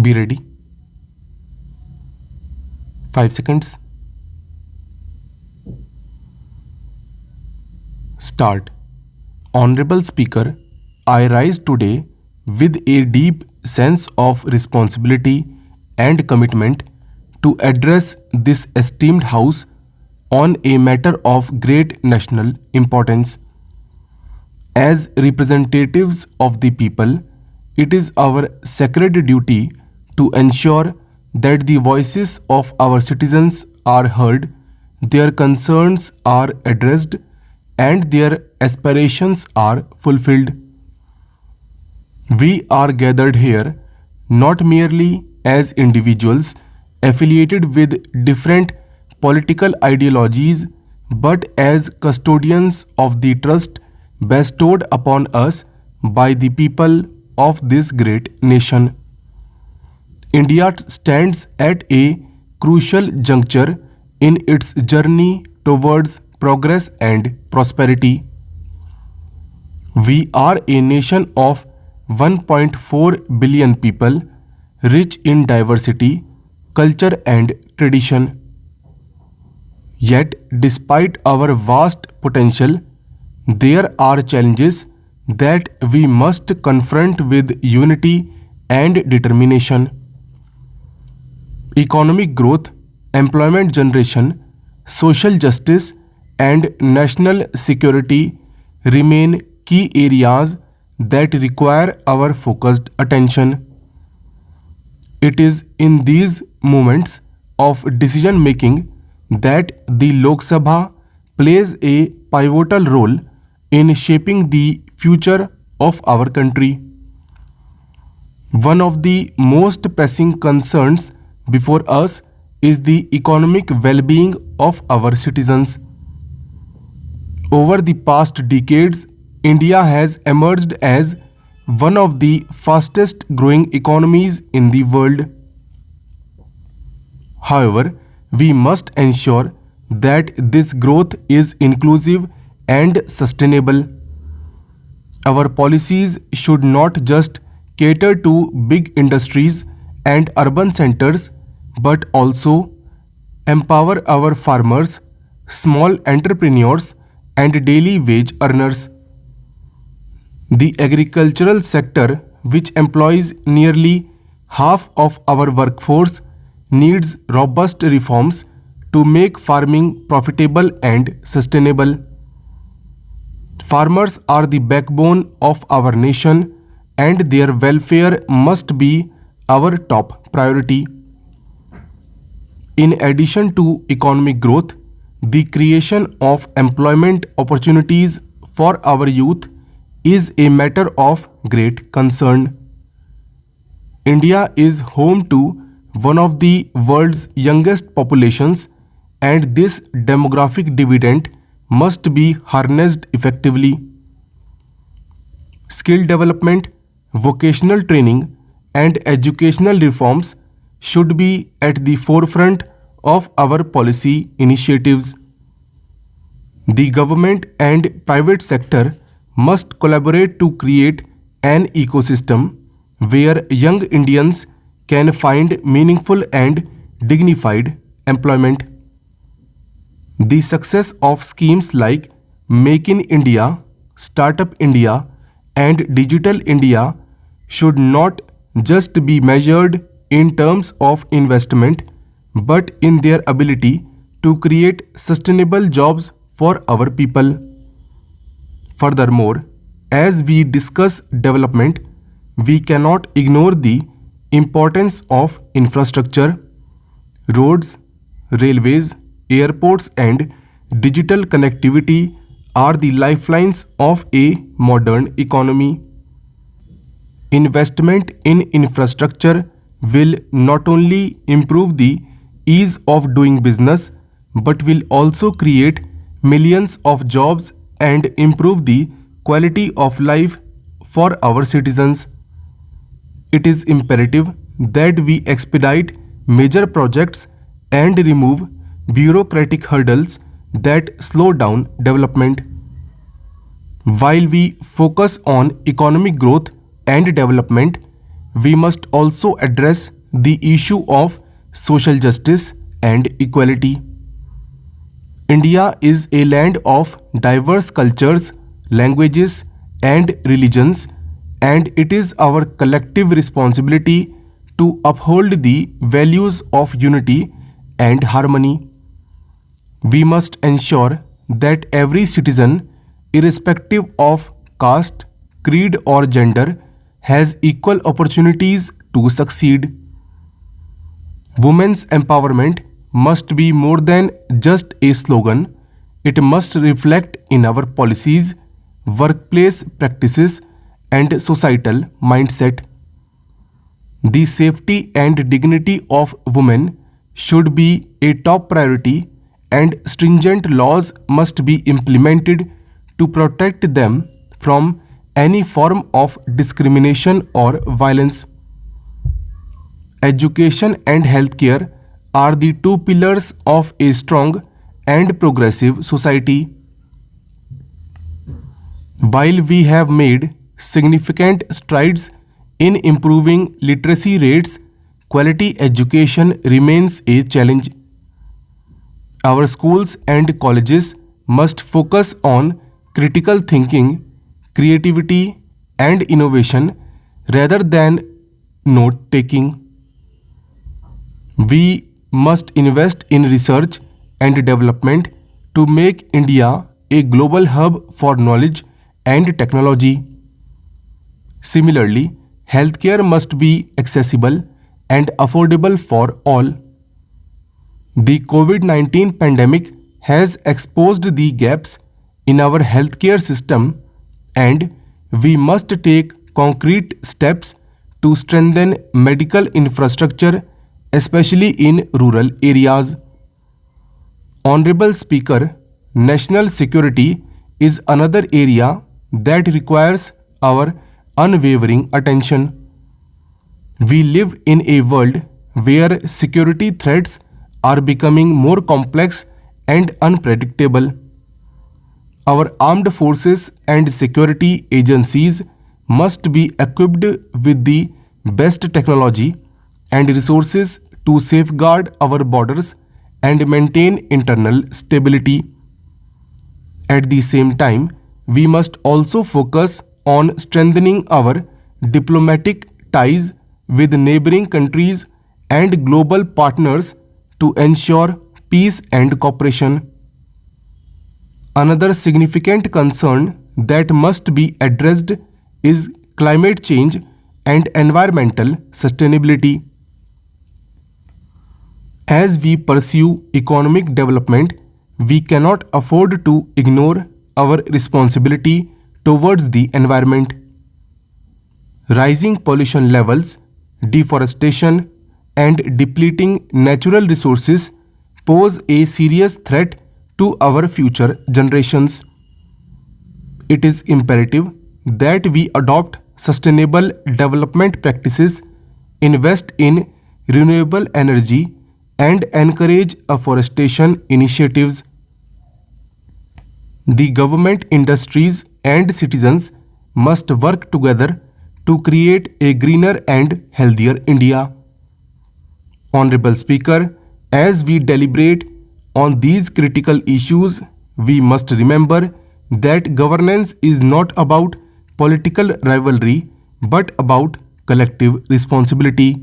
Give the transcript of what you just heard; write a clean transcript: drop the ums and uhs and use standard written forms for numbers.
Be ready. 5 seconds. Start. Honorable Speaker, I rise today with a deep sense of responsibility and commitment to address this esteemed House on a matter of great national importance. As representatives of the people, it is our sacred duty to ensure that the voices of our citizens are heard, their concerns are addressed, and their aspirations are fulfilled. We are gathered here not merely as individuals affiliated with different political ideologies, but as custodians of the trust bestowed upon us by the people of this great nation. India stands at a crucial juncture in its journey towards progress and prosperity. We are a nation of 1.4 billion people, rich in diversity, culture, and tradition. Yet, despite our vast potential, there are challenges that we must confront with unity and determination. Economic growth, employment generation, social justice, and national security remain key areas that require our focused attention. It is in these moments of decision making that the Lok Sabha plays a pivotal role in shaping the future of our country. One of the most pressing concerns before us is the economic well-being of our citizens. Over the past decades, India has emerged as one of the fastest growing economies in the world. However, we must ensure that this growth is inclusive and sustainable. Our policies should not just cater to big industries and urban centers, but also empower our farmers, small entrepreneurs, and daily wage earners. The agricultural sector, which employs nearly half of our workforce, needs robust reforms to make farming profitable and sustainable. Farmers are the backbone of our nation, and their welfare must be our top priority. In addition to economic growth, the creation of employment opportunities for our youth is a matter of great concern. India is home to one of the world's youngest populations, and this demographic dividend must be harnessed effectively. Skill development, vocational training, and educational reforms should be at the forefront of our policy initiatives. The government and private sector must collaborate to create an ecosystem where young Indians can find meaningful and dignified employment. The success of schemes like Make in India, Startup India, and Digital India should not just be measured in terms of investment, but in their ability to create sustainable jobs for our people. Furthermore, as we discuss development, we cannot ignore the importance of infrastructure. Roads, railways, airports, and digital connectivity are the lifelines of a modern economy. Investment in infrastructure will not only improve the ease of doing business, but will also create millions of jobs and improve the quality of life for our citizens. It is imperative that we expedite major projects and remove bureaucratic hurdles that slow down development. While we focus on economic growth and development, we must also address the issue of social justice and equality. India is a land of diverse cultures, languages, and religions, and it is our collective responsibility to uphold the values of unity and harmony. We must ensure that every citizen, irrespective of caste, creed, or gender, has equal opportunities to succeed. Women's empowerment must be more than just a slogan, it must reflect in our policies, workplace practices, and societal mindset. The safety and dignity of women should be a top priority, and stringent laws must be implemented to protect them from any form of discrimination or violence. Education and healthcare are the two pillars of a strong and progressive society. While we have made significant strides in improving literacy rates, quality education remains a challenge. Our schools and colleges must focus on critical thinking, creativity, and innovation rather than note taking. We must invest in research and development to make India a global hub for knowledge and technology. Similarly, healthcare must be accessible and affordable for all. The COVID-19 pandemic has exposed the gaps in our healthcare system, and we must take concrete steps to strengthen medical infrastructure, especially in rural areas. Honorable Speaker, national security is another area that requires our unwavering attention. We live in a world where security threats are becoming more complex and unpredictable. Our armed forces and security agencies must be equipped with the best technology and resources to safeguard our borders and maintain internal stability. At the same time, we must also focus on strengthening our diplomatic ties with neighboring countries and global partners to ensure peace and cooperation. Another significant concern that must be addressed is climate change and environmental sustainability. As we pursue economic development, we cannot afford to ignore our responsibility towards the environment. Rising pollution levels, deforestation, and depleting natural resources pose a serious threat to our future generations. It is imperative that we adopt sustainable development practices, invest in renewable energy, and encourage afforestation initiatives. The government, industries, and citizens must work together to create a greener and healthier India. Honorable Speaker, as we deliberate on these critical issues, we must remember that governance is not about political rivalry but about collective responsibility.